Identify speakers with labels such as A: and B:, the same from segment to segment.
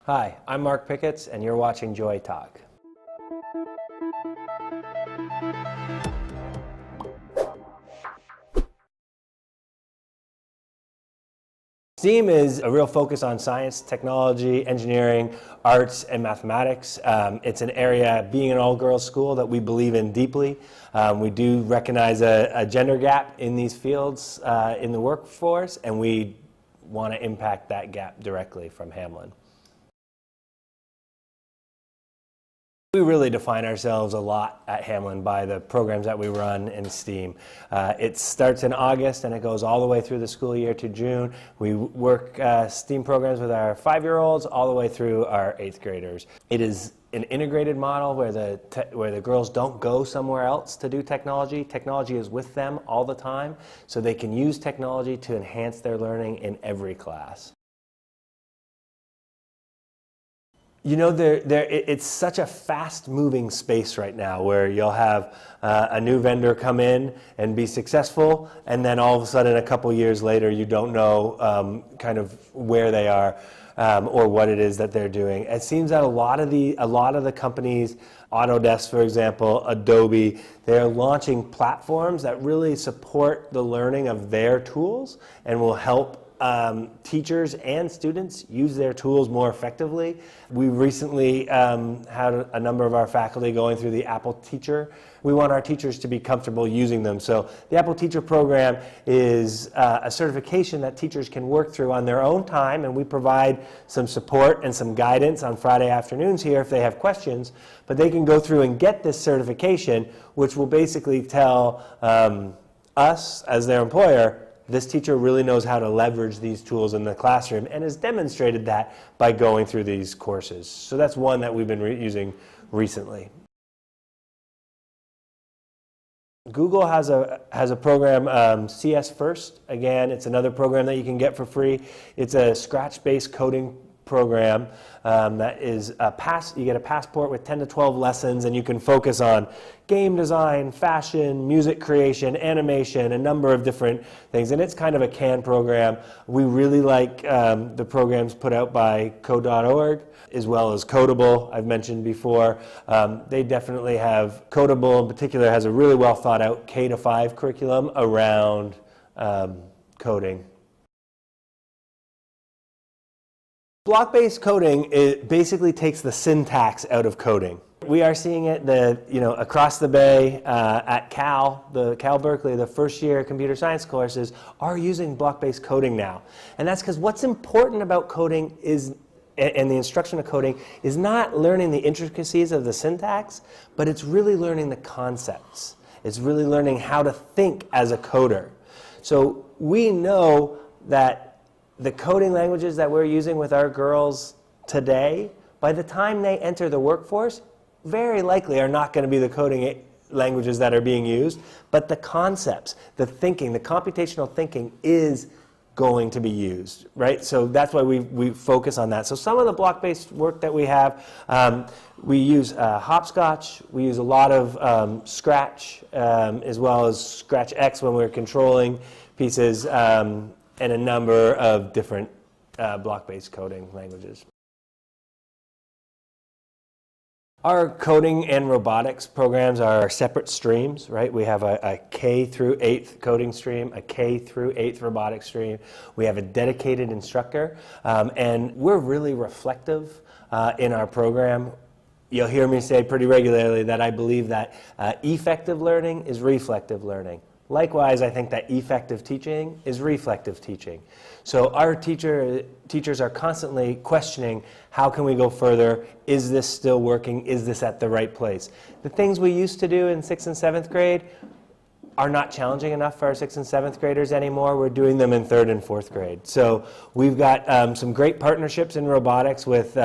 A: Hi, I'm Mark Picketts, and you're watching Joy Talk. STEAM is a real focus on science, technology, engineering, arts, and mathematics. It's an area, being an all-girls school, that we believe in deeply. We do recognize a gender gap in these fields in the workforce, and we want to impact that gap directly from Hamline. We really define ourselves a lot at Hamline by the programs that we run in STEAM. It starts in August and it goes all the way through the school year to June. We work STEAM programs with our 5-year-olds all the way through our 8th graders. It is an integrated model where the girls don't go somewhere else to do technology. Technology is with them all the time, so they can use technology to enhance their learning in every class. You know, it's such a fast-moving space right now where you'll have a new vendor come in and be successful, and then all of a sudden, a couple years later, you don't know kind of where they are or what it is that they're doing. It seems that a lot of the companies, Autodesk, for example, Adobe, they're launching platforms that really support the learning of their tools and will help teachers and students use their tools more effectively. We recently had a number of our faculty going through the Apple Teacher. We want our teachers to be comfortable using them. So the Apple Teacher program is a certification that teachers can work through on their own time, and we provide some support and some guidance on Friday afternoons here if they have questions. But they can go through and get this certification, which will basically tell us as their employer, this teacher really knows how to leverage these tools in the classroom and has demonstrated that by going through these courses. So that's one that we've been using recently. Google has a program, CS First. Again, it's another program that you can get for free. It's a Scratch-based coding program that is you get a passport with 10 to 12 lessons, and you can focus on game design, fashion, music creation, animation, a number of different things. And it's kind of a CAN program. We really like the programs put out by Code.org, as well as Codable, I've mentioned before. They definitely have, Codable in particular has a really well thought out K-5 curriculum around coding. Block-based coding, it basically takes the syntax out of coding. We are seeing it across the bay at Cal Berkeley, the first-year computer science courses are using block-based coding now. And that's because what's important about coding and the instruction of coding is not learning the intricacies of the syntax, but it's really learning the concepts. It's really learning how to think as a coder. So we know that the coding languages that we're using with our girls today, by the time they enter the workforce, very likely are not going to be the coding languages that are being used, but the concepts, the thinking, the computational thinking is going to be used, right? So that's why we focus on that. So some of the block-based work that we have, we use Hopscotch, we use a lot of Scratch, as well as Scratch-X when we're controlling pieces, and a number of different block-based coding languages. Our coding and robotics programs are separate streams, right? We have a K through 8th coding stream, a K through 8th robotics stream. We have a dedicated instructor, and we're really reflective in our program. You'll hear me say pretty regularly that I believe that effective learning is reflective learning. Likewise, I think that effective teaching is reflective teaching. So our teachers are constantly questioning, how can we go further? Is this still working? Is this at the right place? The things we used to do in 6th and 7th grade are not challenging enough for our 6th and 7th graders anymore. We're doing them in 3rd and 4th grade. So we've got some great partnerships in robotics with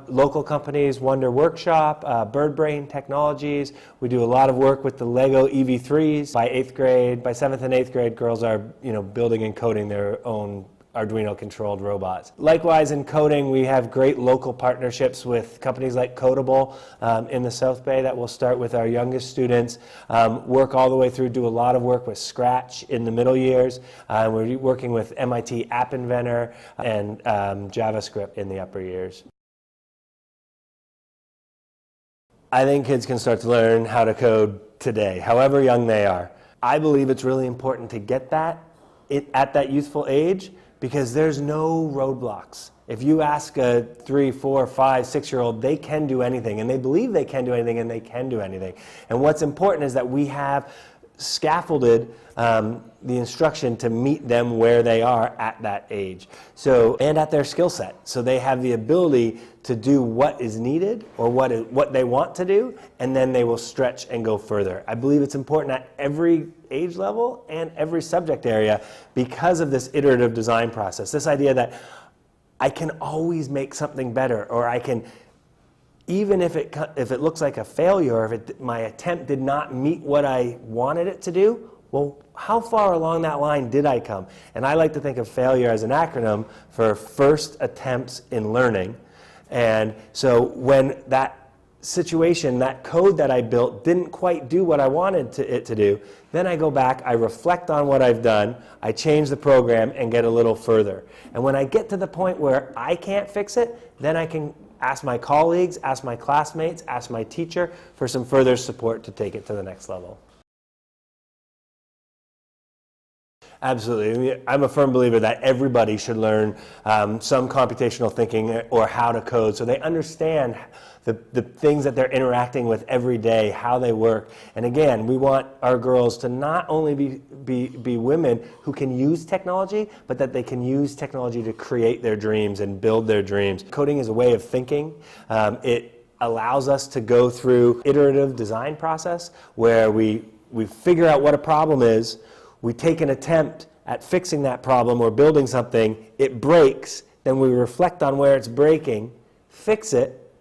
A: local companies, Wonder Workshop, BirdBrain Technologies. We do a lot of work with the Lego EV3s. By 8th grade, by 7th and 8th grade, girls are building and coding their own Arduino-controlled robots. Likewise, in coding, we have great local partnerships with companies like Codable in the South Bay that will start with our youngest students, work all the way through, do a lot of work with Scratch in the middle years. We're working with MIT App Inventor and JavaScript in the upper years. I think kids can start to learn how to code today, however young they are. I believe it's really important to get that at that youthful age because there's no roadblocks. If you ask a 3, 4, 5, 6-year-old, they can do anything, and they believe they can do anything, and they can do anything. And what's important is that we have scaffolded the instruction to meet them where they are at that age. So, and at their skill set. So they have the ability to do what is needed or what they want to do, and then they will stretch and go further. I believe it's important at every age level and every subject area because of this iterative design process. This idea that I can always make something better, or I can, even if it looks like a failure, or if my attempt did not meet what I wanted it to do, well, how far along that line did I come? And I like to think of failure as an acronym for first attempts in learning. And so when that situation, that code that I built didn't quite do what I wanted it to do, then I go back, I reflect on what I've done, I change the program and get a little further. And when I get to the point where I can't fix it, then I can ask my colleagues, ask my classmates, ask my teacher for some further support to take it to the next level. Absolutely. I'm a firm believer that everybody should learn some computational thinking or how to code so they understand the things that they're interacting with every day, how they work. And again, we want our girls to not only be women who can use technology, but that they can use technology to create their dreams and build their dreams. Coding is a way of thinking. It allows us to go through iterative design process where we figure out what a problem is, we take an attempt at fixing that problem or building something, it breaks, then we reflect on where it's breaking, fix it,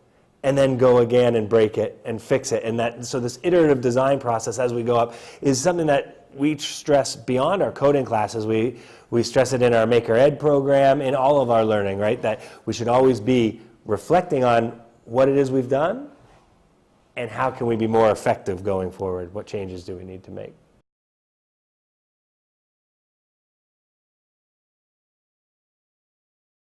A: and then go again and break it and fix it. And so this iterative design process as we go up is something that we stress beyond our coding classes. We stress it in our Maker Ed program, in all of our learning, right? That we should always be reflecting on what it is we've done and how can we be more effective going forward. What changes do we need to make?